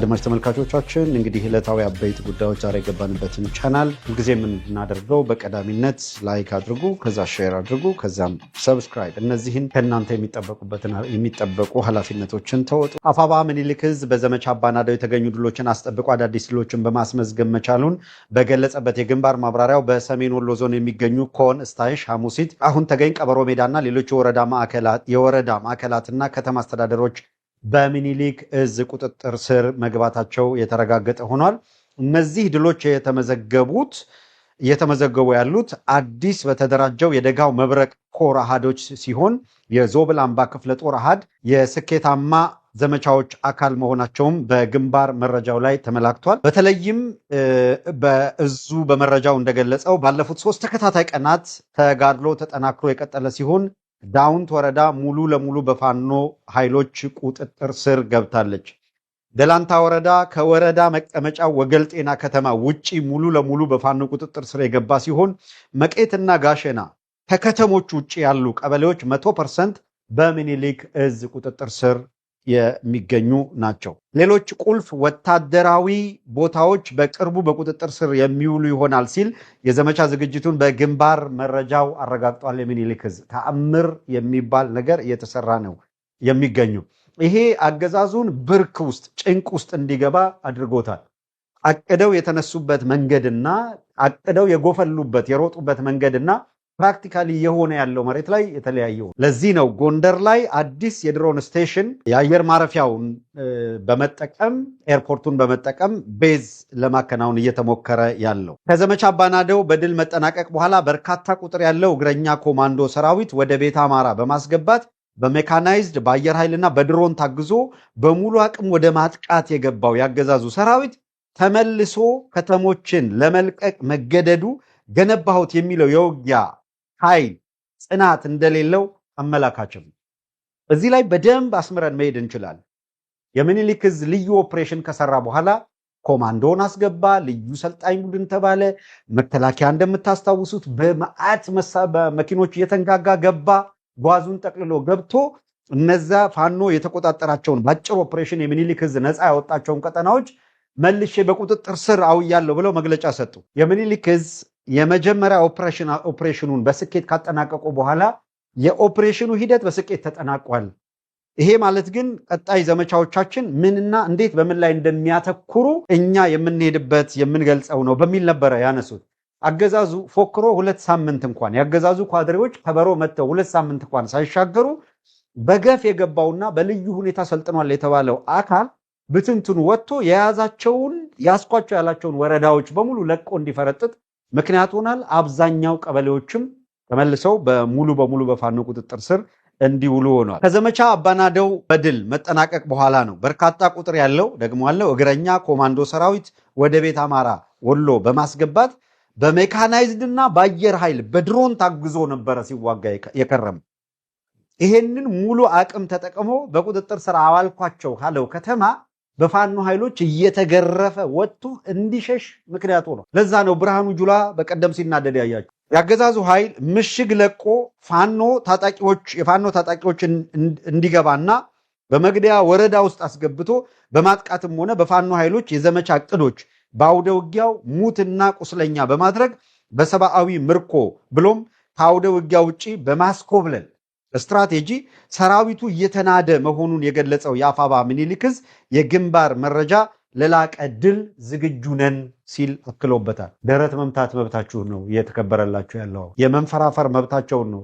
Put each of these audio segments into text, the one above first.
አድማጭ ተመልካቾቻችን እንግዲህ ዕለታዊ አበይት ጉዳዮች ዛሬ የገባንበትን ቻናል ሁልጊዜ የምናደርገው በቀዳሚነት ላይክ አድርጉ፣ ከዛ ሼር አድርጉ፣ ከዛም ሰብስክራይብ። እነዚህን ከእናንተ የሚጠበቁ ኃላፊነቶችን ተወጡ። አፋባ ምኒልክ ዕዝ በዘመቻ አባናደው የተገኙ ድሎችን አስጠብቆ አዳዲስ ድሎችን በማስመዝገብ መቻሉን በገለጸበት የግንባር ማብራሪያው በሰሜን ወሎ ዞን የሚገኙ ኮን፣ እስታይሽ፣ ሐሙሲት፣ አሁን ተገኝ፣ ቀበሮ ሜዳና ሌሎች የወረዳ ማዕከላትና ከተማ አስተዳደሮች በምኒልክ ዕዝ ቁጥጥር ስር መግባታቸው የተረጋገጠ ሆኗል። እነዚህ ድሎች እየተመዘገቡ ያሉት አዲስ በተደራጀው የደጋው መብረቅ ኮር አሃዶች ሲሆን የዞብል አምባ ክፍለ ጦር አሃድ የስኬታማ ዘመቻዎች አካል መሆናቸውም በግንባር መረጃው ላይ ተመላክቷል። በተለይም በዕዙ በመረጃው እንደገለጸው ባለፉት 3 ተከታታይ ቀናት ተጋድሎ ተጠናክሮ የቀጠለ ሲሆን ዳውንት ወረዳ ሙሉ ለሙሉ በፋኖ ኃይሎች ቁጥጥር ስር ገብታለች። ደላንታ ወረዳ ከወረዳ መቀመጫው ወገልጤና ከተማ ውጪ ሙሉ ለሙሉ በፋኖ ቁጥጥር ስር የገባ ሲሆን መቄትና ጋሸና ከከተሞች ውጪ ያሉ ቀበሌዎች 100% በምኒልክ ዕዝ ቁጥጥር ስር የሚገኙ ናቸው። ሌሎች ቁልፍ ወታደራዊ ቦታዎች በቅርቡ በቁጥጥር ስር የሚውሉ ይሆናል ሲል የዘመቻ ዝግጅቱን በግንባር መረጃው አረጋግጧል። የምኒልክ ዕዝ ተአምር የሚባል ነገር እየተሰራ ነው የሚገኙ። ይሄ አገዛዙን ብርክ ውስጥ ጭንቅ ውስጥ እንዲገባ አድርጎታል። አቅደው የተነሱበት መንገድና አቅደው የጎፈሉበት የሮጡበት መንገድና ፕራክቲካሊ የሆነ ያለው መሬት ላይ የተለያየው። ለዚህ ነው ጎንደር ላይ አዲስ የድሮን ስቴሽን የአየር ማረፊያውን በመጠቀም ኤርፖርቱን በመጠቀም ቤዝ ለማከናወን እየተሞከረ ያለው። ከዘመቻ አባናደው በድል መጠናቀቅ በኋላ በርካታ ቁጥር ያለው እግረኛ ኮማንዶ ሰራዊት ወደ ቤተ አማራ በማስገባት በሜካናይዝድ በአየር ኃይልና በድሮን ታግዞ በሙሉ አቅም ወደ ማጥቃት የገባው ያገዛዙ ሰራዊት ተመልሶ ከተሞችን ለመልቀቅ መገደዱ ገነባሁት የሚለው የውጊያ ኃይል ጽናት እንደሌለው አመላካችም። እዚህ ላይ በደንብ አስምረን መሄድ እንችላለን። የምኒልክ ዕዝ ልዩ ኦፕሬሽን ከሰራ በኋላ ኮማንዶን አስገባ፣ ልዩ ሰልጣኝ ቡድን ተባለ። መከላከያ እንደምታስታውሱት በመዓት መኪኖች እየተንጋጋ ገባ። ጓዙን ጠቅልሎ ገብቶ እነዛ ፋኖ የተቆጣጠራቸውን በአጭር ኦፕሬሽን የምኒልክ ዕዝ ነፃ ያወጣቸውን ቀጠናዎች መልሼ በቁጥጥር ስር አውያለሁ ብለው መግለጫ ሰጡ። የምኒልክ ዕዝ የመጀመሪያ ኦፕሬሽኑን በስኬት ካጠናቀቁ በኋላ የኦፕሬሽኑ ሂደት በስኬት ተጠናቋል። ይሄ ማለት ግን ቀጣይ ዘመቻዎቻችን ምንና እንዴት በምን ላይ እንደሚያተኩሩ እኛ የምንሄድበት የምንገልጸው ነው በሚል ነበረ ያነሱት። አገዛዙ ፎክሮ 2 ሳምንት እንኳን ያገዛዙ ኳድሬዎች ከበሮ መጥተው 2 ሳምንት እንኳን ሳይሻገሩ በገፍ የገባውና በልዩ ሁኔታ ሰልጥኗል የተባለው አካል ብትንትኑ ወጥቶ የያዛቸውን ያስኳቸው ያላቸውን ወረዳዎች በሙሉ ለቆ እንዲፈረጥጥ ምክንያት ሆናል። አብዛኛው ቀበሌዎችም ተመልሰው በሙሉ በሙሉ በፋኖ ቁጥጥር ስር እንዲውሉ ሆኗል። ከዘመቻ አባናደው በድል መጠናቀቅ በኋላ ነው በርካታ ቁጥር ያለው ደግሞ ያለው እግረኛ ኮማንዶ ሰራዊት ወደ ቤተ አማራ ወሎ በማስገባት በሜካናይዝድና በአየር ኃይል በድሮን ታግዞ ነበረ ሲዋጋ የከረመ። ይሄንን ሙሉ አቅም ተጠቅሞ በቁጥጥር ስር አዋልኳቸው ካለው ከተማ በፋኖ ኃይሎች እየተገረፈ ወጥቶ እንዲሸሽ ምክንያቱ ነው። ለዛ ነው ብርሃኑ ጁላ በቀደም ሲናደድ ያያችሁ። ያገዛዙ ኃይል ምሽግ ለቆ የፋኖ ታጣቂዎች እንዲገባና በመግደያ ወረዳ ውስጥ አስገብቶ በማጥቃትም ሆነ በፋኖ ኃይሎች የዘመቻ እቅዶች በአውደ ውጊያው ሙትና ቁስለኛ በማድረግ በሰብአዊ ምርኮ ብሎም ከአውደ ውጊያ ውጪ በማስኮብለል ስትራቴጂ ሰራዊቱ እየተናደ መሆኑን የገለጸው የአፋባ ምኒልክ ዕዝ የግንባር መረጃ ለላቀ ድል ዝግጁ ነን ሲል አክሎበታል። ደረት መምታት መብታችሁ ነው እየተከበረላችሁ ያለው። የመንፈራፈር መብታቸውን ነው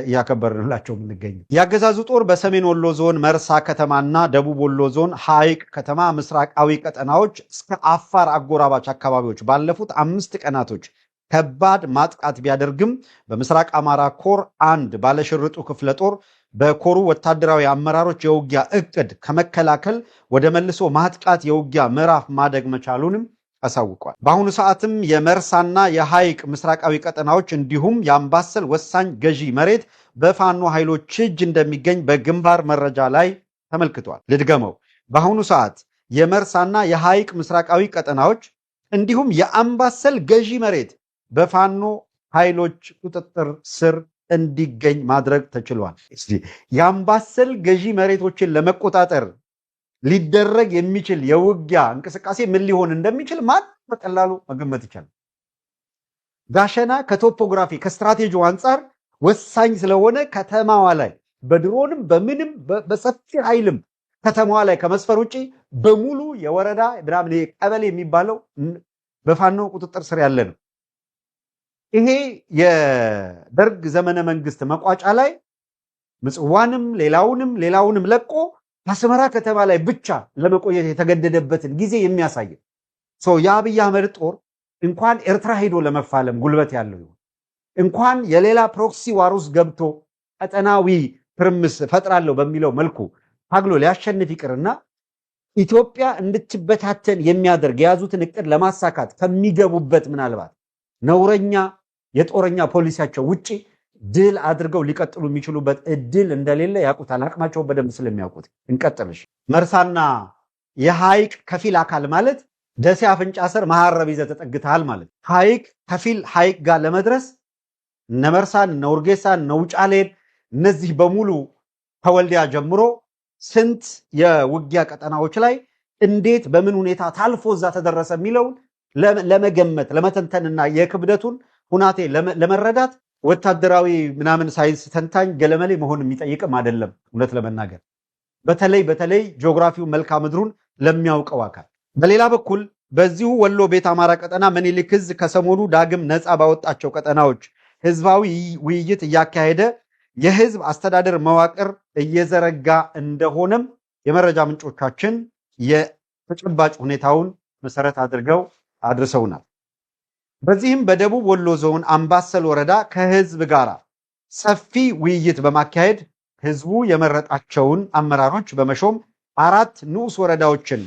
እያከበርንላቸው የምንገኘው። የአገዛዙ ጦር በሰሜን ወሎ ዞን መርሳ ከተማና ደቡብ ወሎ ዞን ሐይቅ ከተማ ምስራቃዊ ቀጠናዎች እስከ አፋር አጎራባች አካባቢዎች ባለፉት 5 ቀናቶች ከባድ ማጥቃት ቢያደርግም በምስራቅ አማራ ኮር 1 ባለሽርጡ ክፍለ ጦር በኮሩ ወታደራዊ አመራሮች የውጊያ እቅድ ከመከላከል ወደ መልሶ ማጥቃት የውጊያ ምዕራፍ ማደግ መቻሉንም አሳውቋል። በአሁኑ ሰዓትም የመርሳና የሐይቅ ምስራቃዊ ቀጠናዎች እንዲሁም የአምባሰል ወሳኝ ገዢ መሬት በፋኖ ኃይሎች እጅ እንደሚገኝ በግንባር መረጃ ላይ ተመልክቷል። ልድገመው። በአሁኑ ሰዓት የመርሳና የሐይቅ ምስራቃዊ ቀጠናዎች እንዲሁም የአምባሰል ገዢ መሬት በፋኖ ኃይሎች ቁጥጥር ስር እንዲገኝ ማድረግ ተችሏል። የአምባሰል ገዢ መሬቶችን ለመቆጣጠር ሊደረግ የሚችል የውጊያ እንቅስቃሴ ምን ሊሆን እንደሚችል ማን በቀላሉ መገመት ይቻላል። ጋሸና ከቶፖግራፊ ከስትራቴጂው አንጻር ወሳኝ ስለሆነ ከተማዋ ላይ በድሮንም በምንም በሰፊ ኃይልም ከተማዋ ላይ ከመስፈር ውጪ በሙሉ የወረዳ ምናምን ቀበሌ የሚባለው በፋኖ ቁጥጥር ስር ያለ ነው። ይሄ የደርግ ዘመነ መንግስት መቋጫ ላይ ምጽዋንም ሌላውንም ለቆ አስመራ ከተማ ላይ ብቻ ለመቆየት የተገደደበትን ጊዜ የሚያሳይ የአብይ አህመድ ጦር እንኳን ኤርትራ ሄዶ ለመፋለም ጉልበት ያለው ይሁን እንኳን የሌላ ፕሮክሲ ዋር ውስጥ ገብቶ ቀጠናዊ ትርምስ ፈጥራለሁ በሚለው መልኩ ታግሎ ሊያሸንፍ ይቅርና ኢትዮጵያ እንድትበታተን የሚያደርግ የያዙትን እቅድ ለማሳካት ከሚገቡበት ምናልባት ነውረኛ የጦረኛ ፖሊሲያቸው ውጪ ድል አድርገው ሊቀጥሉ የሚችሉበት እድል እንደሌለ ያውቁታል። አቅማቸውን በደንብ ስለሚያውቁት እንቀጥልሽ። መርሳና የሐይቅ ከፊል አካል ማለት ደሴ አፍንጫ ስር መሐረብ ይዘህ ተጠግተሃል ማለት። ሐይቅ ከፊል ሐይቅ ጋር ለመድረስ እነ መርሳን እነ ውርጌሳን እነ ውጫሌን እነዚህ በሙሉ ከወልዲያ ጀምሮ ስንት የውጊያ ቀጠናዎች ላይ እንዴት በምን ሁኔታ ታልፎ እዛ ተደረሰ የሚለውን ለመገመት ለመተንተንና የክብደቱን ሁናቴ ለመረዳት ወታደራዊ ምናምን ሳይንስ ተንታኝ ገለመሌ መሆን የሚጠይቅም አይደለም። እውነት ለመናገር በተለይ ጂኦግራፊው መልክዓ ምድሩን ለሚያውቀው አካል። በሌላ በኩል በዚሁ ወሎ ቤት አማራ ቀጠና ምኒልክ ዕዝ ከሰሞኑ ዳግም ነፃ ባወጣቸው ቀጠናዎች ህዝባዊ ውይይት እያካሄደ የህዝብ አስተዳደር መዋቅር እየዘረጋ እንደሆነም የመረጃ ምንጮቻችን የተጨባጭ ሁኔታውን መሰረት አድርገው አድርሰውናል። በዚህም በደቡብ ወሎ ዞን አምባሰል ወረዳ ከህዝብ ጋር ሰፊ ውይይት በማካሄድ ህዝቡ የመረጣቸውን አመራሮች በመሾም 4 ንዑስ ወረዳዎችን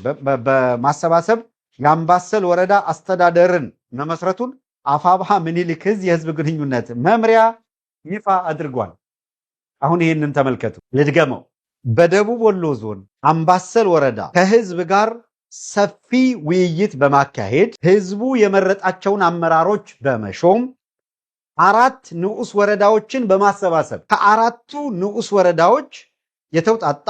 በማሰባሰብ የአምባሰል ወረዳ አስተዳደርን መመስረቱን አፋብሃ ምኒልክ ዕዝ የህዝብ ግንኙነት መምሪያ ይፋ አድርጓል። አሁን ይህንን ተመልከቱ፣ ልድገመው። በደቡብ ወሎ ዞን አምባሰል ወረዳ ከህዝብ ጋር ሰፊ ውይይት በማካሄድ ህዝቡ የመረጣቸውን አመራሮች በመሾም 4 ንዑስ ወረዳዎችን በማሰባሰብ ከ4ቱ ንዑስ ወረዳዎች የተውጣጣ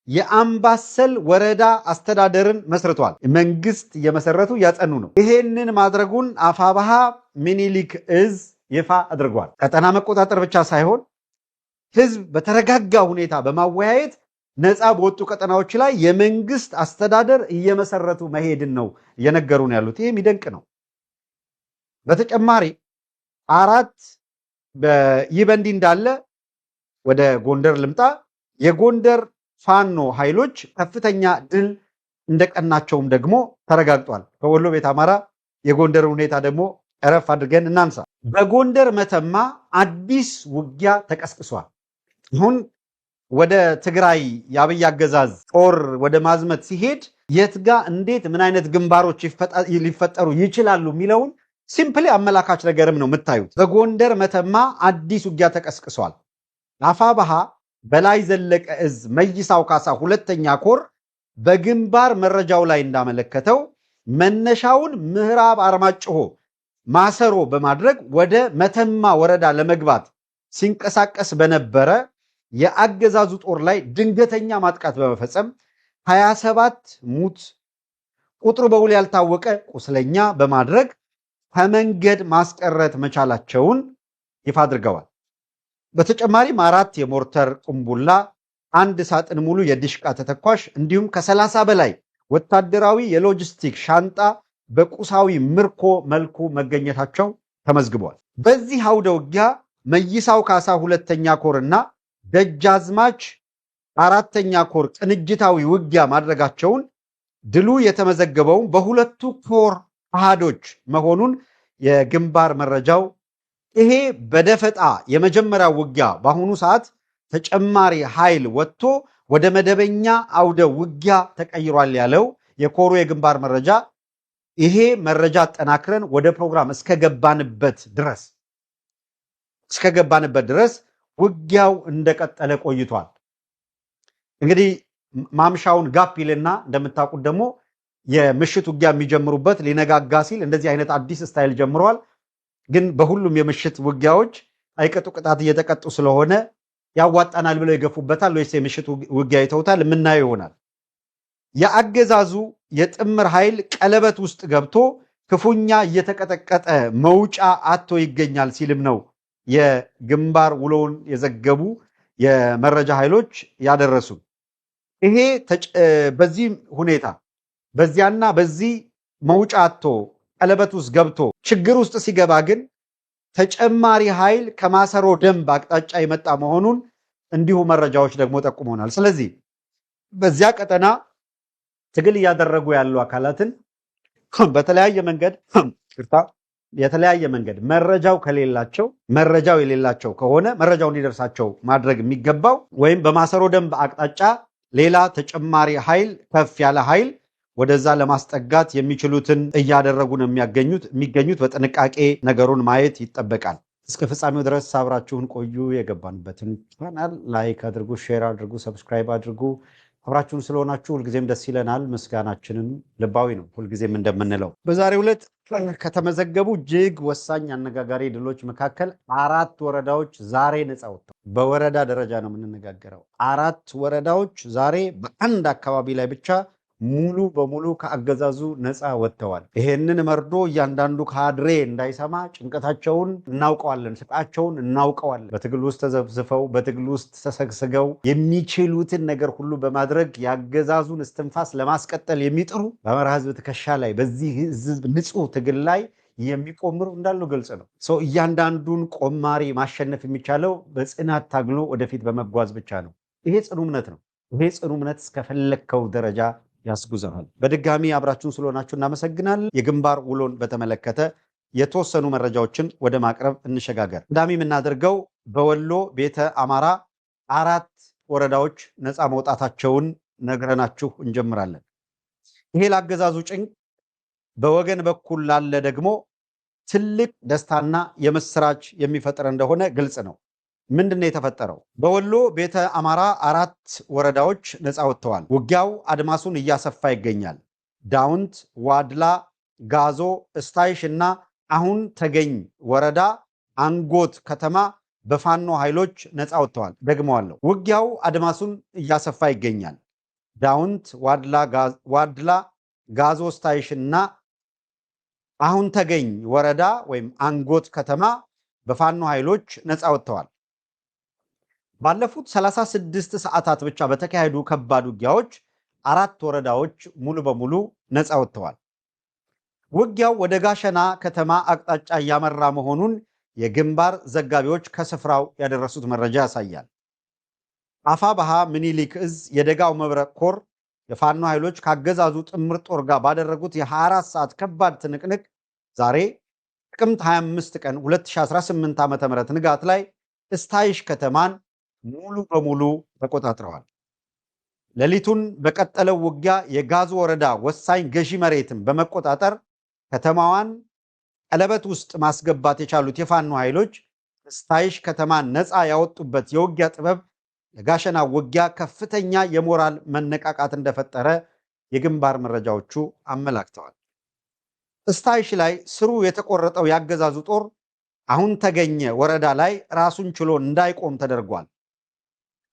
የአምባሰል ወረዳ አስተዳደርን መስርቷል። መንግስት እየመሰረቱ ያጸኑ ነው። ይሄንን ማድረጉን አፋብሃ ምኒልክ ዕዝ ይፋ አድርጓል። ቀጠና መቆጣጠር ብቻ ሳይሆን ህዝብ በተረጋጋ ሁኔታ በማወያየት ነፃ በወጡ ቀጠናዎች ላይ የመንግስት አስተዳደር እየመሰረቱ መሄድን ነው እየነገሩን ያሉት። ይሄ የሚደንቅ ነው። በተጨማሪ 4 ይህ በእንዲህ እንዳለ ወደ ጎንደር ልምጣ። የጎንደር ፋኖ ኃይሎች ከፍተኛ ድል እንደቀናቸውም ደግሞ ተረጋግጧል። ከወሎ ቤት አማራ የጎንደር ሁኔታ ደግሞ እረፍ አድርገን እናንሳ። በጎንደር መተማ አዲስ ውጊያ ተቀስቅሷል። አሁን ወደ ትግራይ የአብይ አገዛዝ ጦር ወደ ማዝመት ሲሄድ የትጋ እንዴት ምን አይነት ግንባሮች ሊፈጠሩ ይችላሉ የሚለውን ሲምፕሊ አመላካች ነገርም ነው የምታዩት። በጎንደር መተማ አዲስ ውጊያ ተቀስቅሷል። አፋብሃ በላይ ዘለቀ ዕዝ መይሳው ካሳ 2ኛ ኮር በግንባር መረጃው ላይ እንዳመለከተው መነሻውን ምዕራብ አርማጭሆ ማሰሮ በማድረግ ወደ መተማ ወረዳ ለመግባት ሲንቀሳቀስ በነበረ የአገዛዙ ጦር ላይ ድንገተኛ ማጥቃት በመፈጸም 27 ሙት ቁጥሩ በውል ያልታወቀ ቁስለኛ በማድረግ ከመንገድ ማስቀረት መቻላቸውን ይፋ አድርገዋል። በተጨማሪም 4 የሞርተር ቁምቡላ፣ 1 ሳጥን ሙሉ የዲሽቃ ተተኳሽ እንዲሁም ከ30 በላይ ወታደራዊ የሎጂስቲክ ሻንጣ በቁሳዊ ምርኮ መልኩ መገኘታቸው ተመዝግቧል። በዚህ አውደ ውጊያ መይሳው ካሳ 2ኛ ኮር እና ደጃዝማች 4ኛ ኮር ቅንጅታዊ ውጊያ ማድረጋቸውን ድሉ የተመዘገበው በሁለቱ ኮር አሃዶች መሆኑን የግንባር መረጃው ይሄ በደፈጣ የመጀመሪያው ውጊያ በአሁኑ ሰዓት ተጨማሪ ኃይል ወጥቶ ወደ መደበኛ አውደ ውጊያ ተቀይሯል ያለው የኮሩ የግንባር መረጃ ይሄ መረጃ አጠናክረን ወደ ፕሮግራም እስከገባንበት ድረስ ውጊያው እንደቀጠለ ቆይቷል። እንግዲህ ማምሻውን ጋፕ ይልና እንደምታውቁት ደግሞ የምሽት ውጊያ የሚጀምሩበት ሊነጋጋ ሲል እንደዚህ አይነት አዲስ ስታይል ጀምረዋል። ግን በሁሉም የምሽት ውጊያዎች አይቀጡ ቅጣት እየተቀጡ ስለሆነ ያዋጣናል ብለው ይገፉበታል ወይስ የምሽት ውጊያ ይተውታል? የምናየው ይሆናል። የአገዛዙ የጥምር ኃይል ቀለበት ውስጥ ገብቶ ክፉኛ እየተቀጠቀጠ መውጫ አጥቶ ይገኛል ሲልም ነው የግንባር ውሎውን የዘገቡ የመረጃ ኃይሎች ያደረሱ። ይሄ በዚህ ሁኔታ በዚያና በዚህ መውጫ አጥቶ ቀለበት ውስጥ ገብቶ ችግር ውስጥ ሲገባ ግን ተጨማሪ ኃይል ከማሰሮ ደንብ አቅጣጫ የመጣ መሆኑን እንዲሁ መረጃዎች ደግሞ ጠቁመናል። ስለዚህ በዚያ ቀጠና ትግል እያደረጉ ያሉ አካላትን በተለያየ መንገድ መረጃው የሌላቸው ከሆነ መረጃው እንዲደርሳቸው ማድረግ የሚገባው ወይም በማሰሮ ደንብ አቅጣጫ ሌላ ተጨማሪ ኃይል ከፍ ያለ ኃይል ወደዛ ለማስጠጋት የሚችሉትን እያደረጉ ነው የሚገኙት። በጥንቃቄ ነገሩን ማየት ይጠበቃል። እስከ ፍጻሜው ድረስ አብራችሁን ቆዩ። የገባንበትን ቻናል ላይክ አድርጉ፣ ሼር አድርጉ፣ ሰብስክራይብ አድርጉ። አብራችሁን ስለሆናችሁ ሁልጊዜም ደስ ይለናል። ምስጋናችንም ልባዊ ነው። ሁልጊዜም እንደምንለው በዛሬው ዕለት ከተመዘገቡ እጅግ ወሳኝ አነጋጋሪ ድሎች መካከል 4 ወረዳዎች ዛሬ ነፃ ወጥተዋል። በወረዳ ደረጃ ነው የምንነጋገረው። 4 ወረዳዎች ዛሬ በአንድ አካባቢ ላይ ብቻ ሙሉ በሙሉ ከአገዛዙ ነፃ ወጥተዋል። ይሄንን መርዶ እያንዳንዱ ካድሬ እንዳይሰማ ጭንቀታቸውን እናውቀዋለን፣ ስቃቸውን እናውቀዋለን። በትግል ውስጥ ተዘብዝፈው በትግል ውስጥ ተሰግስገው የሚችሉትን ነገር ሁሉ በማድረግ የአገዛዙን እስትንፋስ ለማስቀጠል የሚጥሩ በአማራ ሕዝብ ትከሻ ላይ በዚህ ሕዝብ ንጹህ ትግል ላይ የሚቆምሩ እንዳሉ ግልጽ ነው። ሰው እያንዳንዱን ቆማሪ ማሸነፍ የሚቻለው በጽናት ታግሎ ወደፊት በመጓዝ ብቻ ነው። ይሄ ጽኑ እምነት ነው። ይሄ ጽኑ እምነት እስከፈለግከው ደረጃ ያስጉዘናል። በድጋሚ አብራችሁን ስለሆናችሁ እናመሰግናለን። የግንባር ውሎን በተመለከተ የተወሰኑ መረጃዎችን ወደ ማቅረብ እንሸጋገር። ቀዳሚ የምናደርገው በወሎ ቤተ አማራ 4 ወረዳዎች ነፃ መውጣታቸውን ነግረናችሁ እንጀምራለን። ይሄ ለአገዛዙ ጭንቅ፣ በወገን በኩል ላለ ደግሞ ትልቅ ደስታና የምስራች የሚፈጥር እንደሆነ ግልጽ ነው። ምንድነው የተፈጠረው? በወሎ ቤተ አማራ 4 ወረዳዎች ነፃ ወጥተዋል። ውጊያው አድማሱን እያሰፋ ይገኛል። ዳውንት፣ ዋድላ፣ ጋዞ፣ እስታይሽ እና አሁን ተገኝ ወረዳ አንጎት ከተማ በፋኖ ኃይሎች ነፃ ወጥተዋል። ደግመዋለሁ። ውጊያው አድማሱን እያሰፋ ይገኛል። ዳውንት፣ ዋድላ፣ ጋዞ፣ እስታይሽ እና አሁን ተገኝ ወረዳ ወይም አንጎት ከተማ በፋኖ ኃይሎች ነፃ ወጥተዋል። ባለፉት 36 ሰዓታት ብቻ በተካሄዱ ከባድ ውጊያዎች 4 ወረዳዎች ሙሉ በሙሉ ነፃ ወጥተዋል። ውጊያው ወደ ጋሸና ከተማ አቅጣጫ እያመራ መሆኑን የግንባር ዘጋቢዎች ከስፍራው ያደረሱት መረጃ ያሳያል። አፋብኃ ምኒልክ ዕዝ የደጋው መብረቅ ኮር የፋኖ ኃይሎች ካገዛዙ ጥምር ጦር ጋር ባደረጉት የ24 ሰዓት ከባድ ትንቅንቅ ዛሬ ጥቅምት 25 ቀን 2018 ዓ.ም ንጋት ላይ እስታይሽ ከተማን ሙሉ በሙሉ ተቆጣጥረዋል። ሌሊቱን በቀጠለው ውጊያ የጋዞ ወረዳ ወሳኝ ገዢ መሬትን በመቆጣጠር ከተማዋን ቀለበት ውስጥ ማስገባት የቻሉት የፋኖ ኃይሎች እስታይሽ ከተማን ነፃ ያወጡበት የውጊያ ጥበብ ለጋሸና ውጊያ ከፍተኛ የሞራል መነቃቃት እንደፈጠረ የግንባር መረጃዎቹ አመላክተዋል። እስታይሽ ላይ ስሩ የተቆረጠው ያገዛዙ ጦር አሁን ተገኘ ወረዳ ላይ ራሱን ችሎ እንዳይቆም ተደርጓል።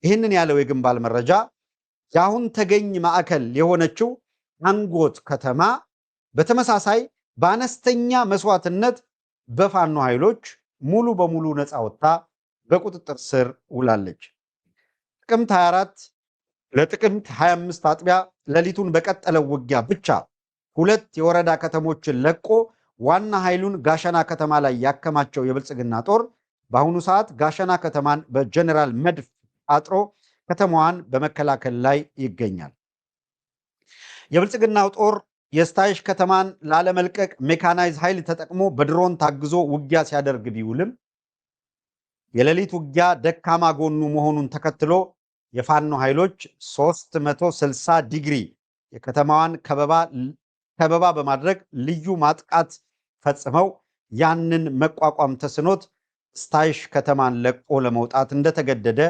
ይህንን ያለው የግንባር መረጃ የአሁን ተገኝ ማዕከል የሆነችው አንጎት ከተማ በተመሳሳይ በአነስተኛ መስዋዕትነት በፋኖ ኃይሎች ሙሉ በሙሉ ነፃ ወጥታ በቁጥጥር ስር ውላለች። ጥቅምት 24 ለጥቅምት 25 አጥቢያ ሌሊቱን በቀጠለው ውጊያ ብቻ 2 የወረዳ ከተሞችን ለቆ ዋና ኃይሉን ጋሸና ከተማ ላይ ያከማቸው የብልጽግና ጦር በአሁኑ ሰዓት ጋሸና ከተማን በጀነራል መድፍ አጥሮ ከተማዋን በመከላከል ላይ ይገኛል። የብልጽግናው ጦር የስታይሽ ከተማን ላለመልቀቅ ሜካናይዝ ኃይል ተጠቅሞ በድሮን ታግዞ ውጊያ ሲያደርግ ቢውልም የሌሊት ውጊያ ደካማ ጎኑ መሆኑን ተከትሎ የፋኖ ኃይሎች 360 ዲግሪ የከተማዋን ከበባ በማድረግ ልዩ ማጥቃት ፈጽመው ያንን መቋቋም ተስኖት ስታይሽ ከተማን ለቆ ለመውጣት እንደተገደደ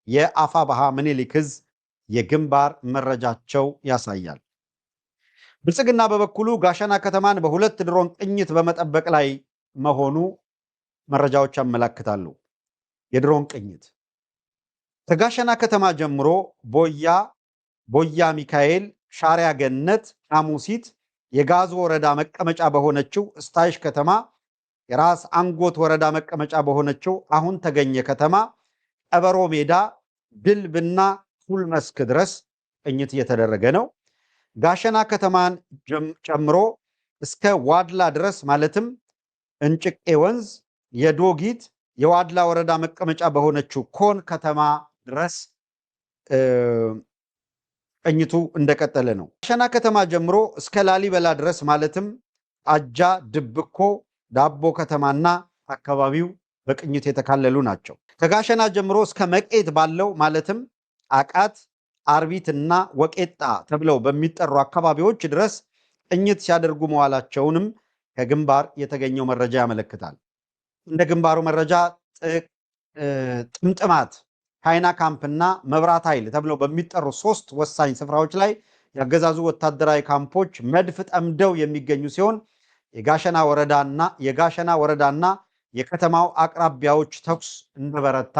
የአፋብኃ ምኒልክ ዕዝ የግንባር መረጃቸው ያሳያል። ብልጽግና በበኩሉ ጋሸና ከተማን በ2 ድሮን ቅኝት በመጠበቅ ላይ መሆኑ መረጃዎች ያመላክታሉ። የድሮን ቅኝት ከጋሸና ከተማ ጀምሮ ቦያ ሚካኤል፣ ሻሪያ ገነት፣ ሐሙሲት፣ የጋዞ ወረዳ መቀመጫ በሆነችው ስታይሽ ከተማ፣ የራስ አንጎት ወረዳ መቀመጫ በሆነችው አሁን ተገኘ ከተማ፣ ቀበሮ ሜዳ፣ ድልብና ፉል መስክ ድረስ ቅኝት እየተደረገ ነው። ጋሸና ከተማን ጨምሮ እስከ ዋድላ ድረስ ማለትም እንጭቄ ወንዝ፣ የዶጊት የዋድላ ወረዳ መቀመጫ በሆነችው ኮን ከተማ ድረስ ቅኝቱ እንደቀጠለ ነው። ጋሸና ከተማ ጀምሮ እስከ ላሊበላ ድረስ ማለትም አጃ፣ ድብኮ፣ ዳቦ ከተማና አካባቢው በቅኝት የተካለሉ ናቸው። ከጋሸና ጀምሮ እስከ መቄት ባለው ማለትም አቃት፣ አርቢትና ወቄጣ ተብለው በሚጠሩ አካባቢዎች ድረስ ቅኝት ሲያደርጉ መዋላቸውንም ከግንባር የተገኘው መረጃ ያመለክታል። እንደ ግንባሩ መረጃ ጥምጥማት፣ ቻይና ካምፕና መብራት ኃይል ተብለው በሚጠሩ 3 ወሳኝ ስፍራዎች ላይ ያገዛዙ ወታደራዊ ካምፖች መድፍ ጠምደው የሚገኙ ሲሆን የጋሸና ወረዳና የከተማው አቅራቢያዎች ተኩስ እንደበረታ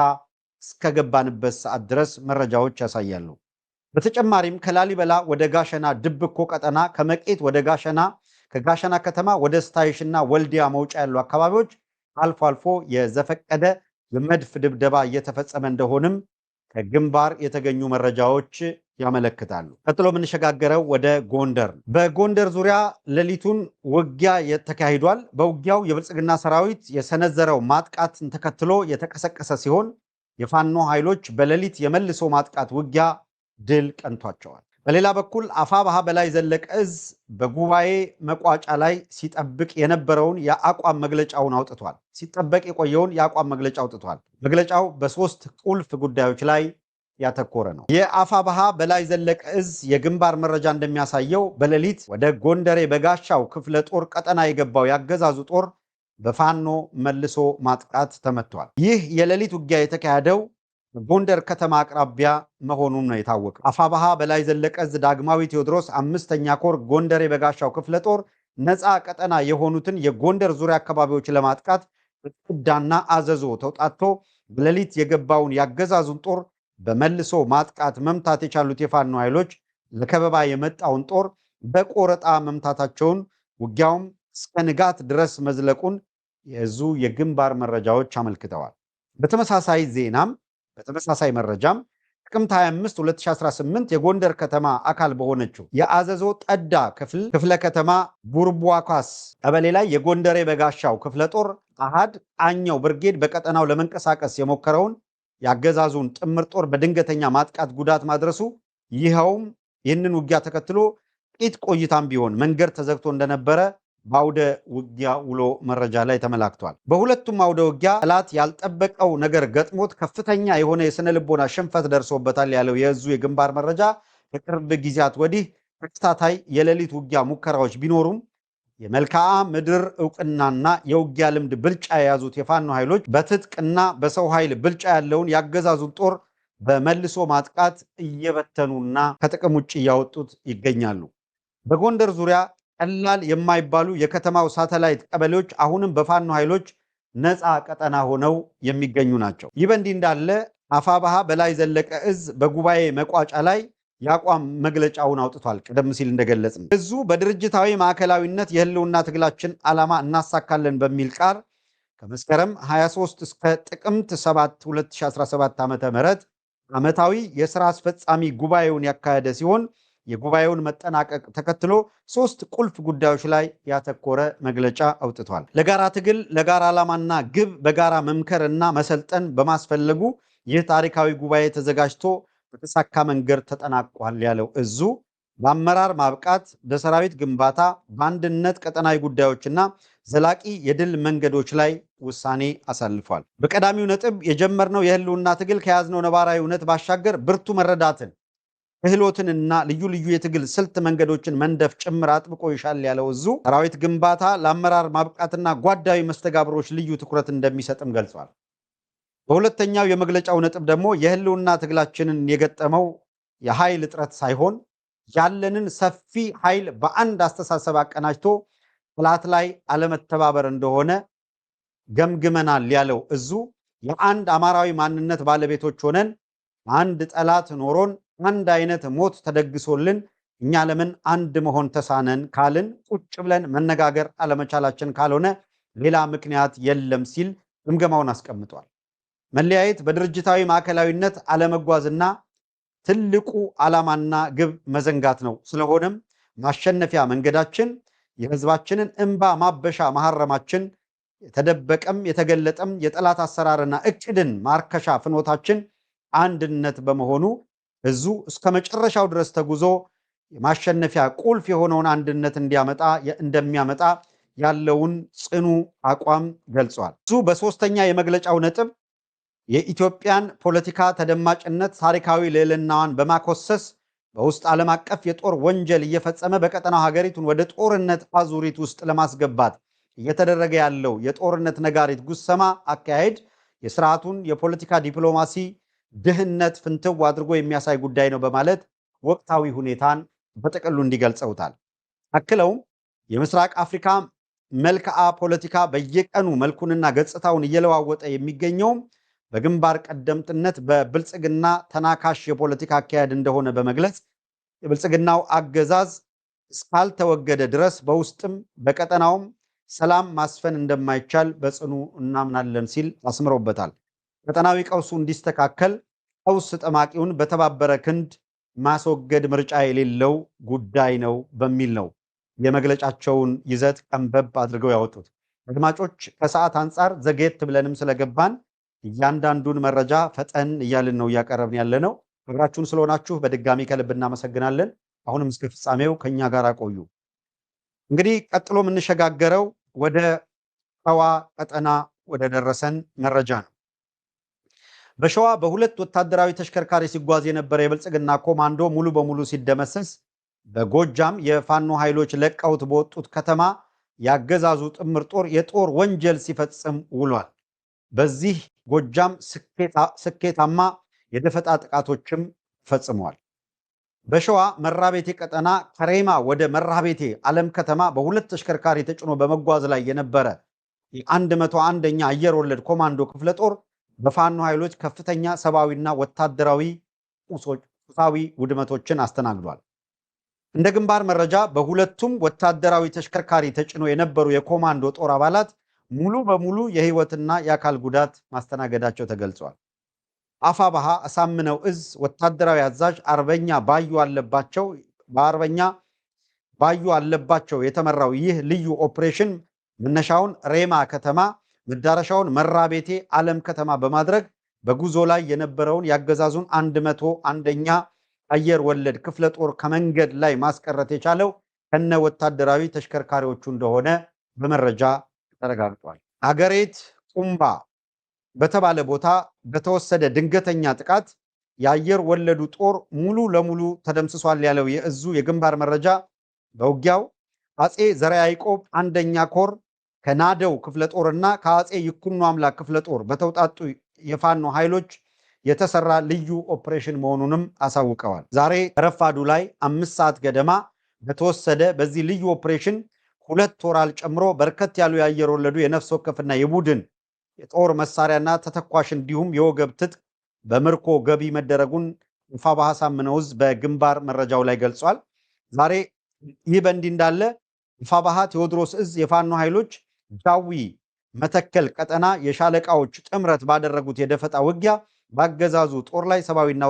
እስከገባንበት ሰዓት ድረስ መረጃዎች ያሳያሉ። በተጨማሪም ከላሊበላ ወደ ጋሸና ድብኮ ቀጠና፣ ከመቄት ወደ ጋሸና፣ ከጋሸና ከተማ ወደ ስታይሽና ወልዲያ መውጫ ያሉ አካባቢዎች አልፎ አልፎ የዘፈቀደ የመድፍ ድብደባ እየተፈጸመ እንደሆንም ከግንባር የተገኙ መረጃዎች ያመለክታሉ። ቀጥሎ የምንሸጋገረው ወደ ጎንደር። በጎንደር ዙሪያ ሌሊቱን ውጊያ ተካሂዷል። በውጊያው የብልጽግና ሰራዊት የሰነዘረው ማጥቃትን ተከትሎ የተቀሰቀሰ ሲሆን የፋኖ ኃይሎች በሌሊት የመልሶ ማጥቃት ውጊያ ድል ቀንቷቸዋል። በሌላ በኩል አፋብኃ በላይ ዘለቀ እዝ በጉባኤ መቋጫ ላይ ሲጠብቅ የነበረውን የአቋም መግለጫውን አውጥቷል። ሲጠበቅ የቆየውን የአቋም መግለጫ አውጥቷል። መግለጫው በ3 ቁልፍ ጉዳዮች ላይ ያተኮረ ነው። የአፋብኃ በላይ ዘለቀ እዝ የግንባር መረጃ እንደሚያሳየው በሌሊት ወደ ጎንደሬ በጋሻው ክፍለ ጦር ቀጠና የገባው ያገዛዙ ጦር በፋኖ መልሶ ማጥቃት ተመቷል። ይህ የሌሊት ውጊያ የተካሄደው ጎንደር ከተማ አቅራቢያ መሆኑን ነው የታወቀው። አፋብኃ በላይ ዘለቀ እዝ ዳግማዊ ቴዎድሮስ 5ኛ ኮር ጎንደሬ በጋሻው ክፍለ ጦር ነፃ ቀጠና የሆኑትን የጎንደር ዙሪያ አካባቢዎች ለማጥቃት ቅዳና አዘዞ ተውጣቶ በሌሊት የገባውን ያገዛዙን ጦር በመልሶ ማጥቃት መምታት የቻሉት የፋኖ ኃይሎች ለከበባ የመጣውን ጦር በቆረጣ መምታታቸውን፣ ውጊያውም እስከ ንጋት ድረስ መዝለቁን የእዙ የግንባር መረጃዎች አመልክተዋል። በተመሳሳይ መረጃም ጥቅምት 25 2018 የጎንደር ከተማ አካል በሆነችው የአዘዞ ጠዳ ክፍለ ከተማ ቡርቧኳስ ቀበሌ ላይ የጎንደሬ በጋሻው ክፍለ ጦር አሃድ ቃኘው ብርጌድ በቀጠናው ለመንቀሳቀስ የሞከረውን ያገዛዙን ጥምር ጦር በድንገተኛ ማጥቃት ጉዳት ማድረሱ፣ ይህንን ውጊያ ተከትሎ ጥቂት ቆይታም ቢሆን መንገድ ተዘግቶ እንደነበረ በአውደ ውጊያ ውሎ መረጃ ላይ ተመላክቷል። በሁለቱም አውደ ውጊያ ጠላት ያልጠበቀው ነገር ገጥሞት ከፍተኛ የሆነ የስነ ልቦና ሽንፈት ደርሶበታል ያለው የእዙ የግንባር መረጃ ከቅርብ ጊዜያት ወዲህ ተከታታይ የሌሊት ውጊያ ሙከራዎች ቢኖሩም የመልክዓ ምድር ዕውቅናና የውጊያ ልምድ ብልጫ የያዙት የፋኖ ኃይሎች በትጥቅና በሰው ኃይል ብልጫ ያለውን ያገዛዙን ጦር በመልሶ ማጥቃት እየበተኑና ከጥቅም ውጭ እያወጡት ይገኛሉ። በጎንደር ዙሪያ ቀላል የማይባሉ የከተማው ሳተላይት ቀበሌዎች አሁንም በፋኖ ኃይሎች ነፃ ቀጠና ሆነው የሚገኙ ናቸው። ይህ በእንዲህ እንዳለ አፋብኃ በላይ ዘለቀ እዝ በጉባኤ መቋጫ ላይ የአቋም መግለጫውን አውጥቷል። ቀደም ሲል እንደገለጽ ነው እዙ በድርጅታዊ ማዕከላዊነት የህልውና ትግላችን ዓላማ እናሳካለን በሚል ቃል ከመስከረም 23 እስከ ጥቅምት 7 2017 ዓ.ም ዓመታዊ የሥራ አስፈጻሚ ጉባኤውን ያካሄደ ሲሆን የጉባኤውን መጠናቀቅ ተከትሎ 3 ቁልፍ ጉዳዮች ላይ ያተኮረ መግለጫ አውጥቷል። ለጋራ ትግል፣ ለጋራ ዓላማና ግብ በጋራ መምከርና መሰልጠን በማስፈለጉ ይህ ታሪካዊ ጉባኤ ተዘጋጅቶ በተሳካ መንገድ ተጠናቋል ያለው እዙ በአመራር ማብቃት፣ በሰራዊት ግንባታ፣ በአንድነት ቀጠናዊ ጉዳዮችና ዘላቂ የድል መንገዶች ላይ ውሳኔ አሳልፏል። በቀዳሚው ነጥብ የጀመርነው የህልውና ትግል ከያዝነው ነባራዊ እውነት ባሻገር ብርቱ መረዳትን፣ ክህሎትንና ልዩ ልዩ የትግል ስልት መንገዶችን መንደፍ ጭምር አጥብቆ ይሻል ያለው እዙ ሰራዊት ግንባታ፣ ለአመራር ማብቃትና ጓዳዊ መስተጋብሮች ልዩ ትኩረት እንደሚሰጥም ገልጿል። በሁለተኛው የመግለጫው ነጥብ ደግሞ የህልውና ትግላችንን የገጠመው የኃይል እጥረት ሳይሆን ያለንን ሰፊ ኃይል በአንድ አስተሳሰብ አቀናጅቶ ጠላት ላይ አለመተባበር እንደሆነ ገምግመናል ያለው እዙ የአንድ አማራዊ ማንነት ባለቤቶች ሆነን አንድ ጠላት ኖሮን አንድ አይነት ሞት ተደግሶልን እኛ ለምን አንድ መሆን ተሳነን ካልን ቁጭ ብለን መነጋገር አለመቻላችን ካልሆነ ሌላ ምክንያት የለም ሲል ግምገማውን አስቀምጧል። መለያየት በድርጅታዊ ማዕከላዊነት አለመጓዝና ትልቁ ዓላማና ግብ መዘንጋት ነው። ስለሆነም ማሸነፊያ መንገዳችን የህዝባችንን እንባ ማበሻ መሐረማችን፣ የተደበቀም የተገለጠም የጠላት አሰራርና እቅድን ማርከሻ ፍኖታችን አንድነት በመሆኑ ህዝቡ እስከ መጨረሻው ድረስ ተጉዞ የማሸነፊያ ቁልፍ የሆነውን አንድነት እንደሚያመጣ ያለውን ጽኑ አቋም ገልጿል። እሱ በሶስተኛ የመግለጫው ነጥብ የኢትዮጵያን ፖለቲካ ተደማጭነት፣ ታሪካዊ ልዕልናዋን በማኮሰስ በውስጥ ዓለም አቀፍ የጦር ወንጀል እየፈጸመ በቀጠናው ሀገሪቱን ወደ ጦርነት አዙሪት ውስጥ ለማስገባት እየተደረገ ያለው የጦርነት ነጋሪት ጉሰማ አካሄድ የስርዓቱን የፖለቲካ ዲፕሎማሲ ድህነት ፍንትው አድርጎ የሚያሳይ ጉዳይ ነው በማለት ወቅታዊ ሁኔታን በጥቅሉ እንዲገልጸውታል። አክለውም የምስራቅ አፍሪካ መልክዓ ፖለቲካ በየቀኑ መልኩንና ገጽታውን እየለዋወጠ የሚገኘውም በግንባር ቀደምትነት በብልጽግና ተናካሽ የፖለቲካ አካሄድ እንደሆነ በመግለጽ የብልጽግናው አገዛዝ እስካልተወገደ ድረስ በውስጥም በቀጠናውም ሰላም ማስፈን እንደማይቻል በጽኑ እናምናለን ሲል አስምሮበታል። ቀጠናዊ ቀውሱ እንዲስተካከል ቀውስ ጠማቂውን በተባበረ ክንድ ማስወገድ ምርጫ የሌለው ጉዳይ ነው በሚል ነው የመግለጫቸውን ይዘት ቀንበብ አድርገው ያወጡት። አድማጮች፣ ከሰዓት አንጻር ዘጌት ብለንም ስለገባን እያንዳንዱን መረጃ ፈጠን እያልን ነው እያቀረብን ያለ ነው። አብራችሁን ስለሆናችሁ በድጋሚ ከልብ እናመሰግናለን። አሁንም እስከ ፍጻሜው ከኛ ጋር ቆዩ። እንግዲህ ቀጥሎ የምንሸጋገረው ወደ ሸዋ ቀጠና ወደ ደረሰን መረጃ ነው። በሸዋ በሁለት ወታደራዊ ተሽከርካሪ ሲጓዝ የነበረ የብልጽግና ኮማንዶ ሙሉ በሙሉ ሲደመሰስ፣ በጎጃም የፋኖ ኃይሎች ለቀውት በወጡት ከተማ ያገዛዙ ጥምር ጦር የጦር ወንጀል ሲፈጽም ውሏል። በዚህ ጎጃም ስኬታማ የደፈጣ ጥቃቶችም ፈጽመዋል። በሸዋ መራቤቴ ቀጠና ከሬማ ወደ መራቤቴ ዓለም ከተማ በሁለት ተሽከርካሪ ተጭኖ በመጓዝ ላይ የነበረ የ101ኛ አየር ወለድ ኮማንዶ ክፍለ ጦር በፋኖ ኃይሎች ከፍተኛ ሰብአዊና ወታደራዊ ቁሳዊ ውድመቶችን አስተናግዷል። እንደ ግንባር መረጃ በሁለቱም ወታደራዊ ተሽከርካሪ ተጭኖ የነበሩ የኮማንዶ ጦር አባላት ሙሉ በሙሉ የህይወትና የአካል ጉዳት ማስተናገዳቸው ተገልጿል። አፋባሃ አሳምነው እዝ ወታደራዊ አዛዥ አርበኛ ባዩ አለባቸው የተመራው ይህ ልዩ ኦፕሬሽን መነሻውን ሬማ ከተማ መዳረሻውን መራቤቴ ዓለም ከተማ በማድረግ በጉዞ ላይ የነበረውን ያገዛዙን 101ኛ አየር ወለድ ክፍለ ጦር ከመንገድ ላይ ማስቀረት የቻለው ከነ ወታደራዊ ተሽከርካሪዎቹ እንደሆነ በመረጃ ተረጋግጧል። አገሬት ቁምባ በተባለ ቦታ በተወሰደ ድንገተኛ ጥቃት የአየር ወለዱ ጦር ሙሉ ለሙሉ ተደምስሷል ያለው የእዙ የግንባር መረጃ በውጊያው አጼ ዘርዓ ያዕቆብ አንደኛ ኮር ከናደው ክፍለ ጦርና ከአጼ ይኩኖ አምላክ ክፍለ ጦር በተውጣጡ የፋኖ ኃይሎች የተሰራ ልዩ ኦፕሬሽን መሆኑንም አሳውቀዋል። ዛሬ ረፋዱ ላይ 5 ሰዓት ገደማ በተወሰደ በዚህ ልዩ ኦፕሬሽን 2 ወራል ጨምሮ በርከት ያሉ የአየር ወለዱ የነፍስ ወከፍና የቡድን የጦር መሳሪያና ተተኳሽ እንዲሁም የወገብ ትጥቅ በምርኮ ገቢ መደረጉን አፋባሃ አሳምነው እዝ በግንባር መረጃው ላይ ገልጿል። ዛሬ ይህ በእንዲህ እንዳለ አፋባሃ ቴዎድሮስ እዝ የፋኖ ኃይሎች ጃዊ መተከል ቀጠና የሻለቃዎች ጥምረት ባደረጉት የደፈጣ ውጊያ ባገዛዙ ጦር ላይ ሰብአዊና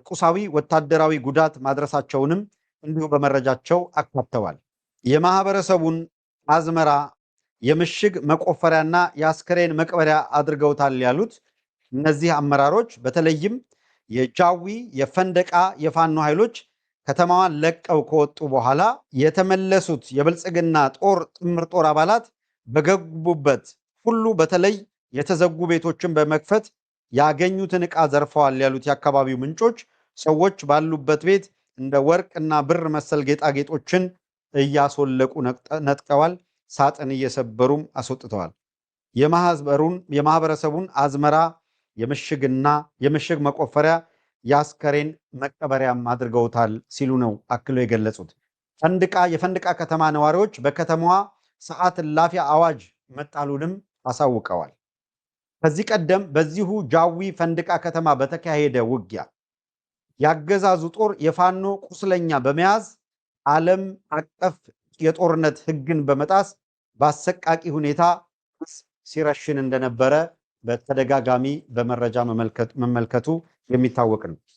ቁሳዊ ወታደራዊ ጉዳት ማድረሳቸውንም እንዲሁ በመረጃቸው አካተዋል። የማህበረሰቡን አዝመራ የምሽግ መቆፈሪያና የአስከሬን መቅበሪያ አድርገውታል ያሉት እነዚህ አመራሮች በተለይም የጃዊ የፈንደቃ የፋኖ ኃይሎች ከተማዋን ለቀው ከወጡ በኋላ የተመለሱት የብልጽግና ጥምር ጦር አባላት በገቡበት ሁሉ በተለይ የተዘጉ ቤቶችን በመክፈት ያገኙትን ዕቃ ዘርፈዋል ያሉት የአካባቢው ምንጮች ሰዎች ባሉበት ቤት እንደ ወርቅ እና ብር መሰል ጌጣጌጦችን እያስወለቁ ነጥቀዋል፣ ሳጥን እየሰበሩም አስወጥተዋል። የማህበረሰቡን አዝመራ የምሽግ መቆፈሪያ የአስከሬን መቀበሪያም አድርገውታል ሲሉ ነው አክለው የገለጹት። የፈንድቃ ከተማ ነዋሪዎች በከተማዋ ሰዓት እላፊ አዋጅ መጣሉንም አሳውቀዋል። ከዚህ ቀደም በዚሁ ጃዊ ፈንድቃ ከተማ በተካሄደ ውጊያ ያገዛዙ ጦር የፋኖ ቁስለኛ በመያዝ ዓለም አቀፍ የጦርነት ሕግን በመጣስ በአሰቃቂ ሁኔታ ሲረሽን እንደነበረ በተደጋጋሚ በመረጃ መመልከቱ የሚታወቅ ነው።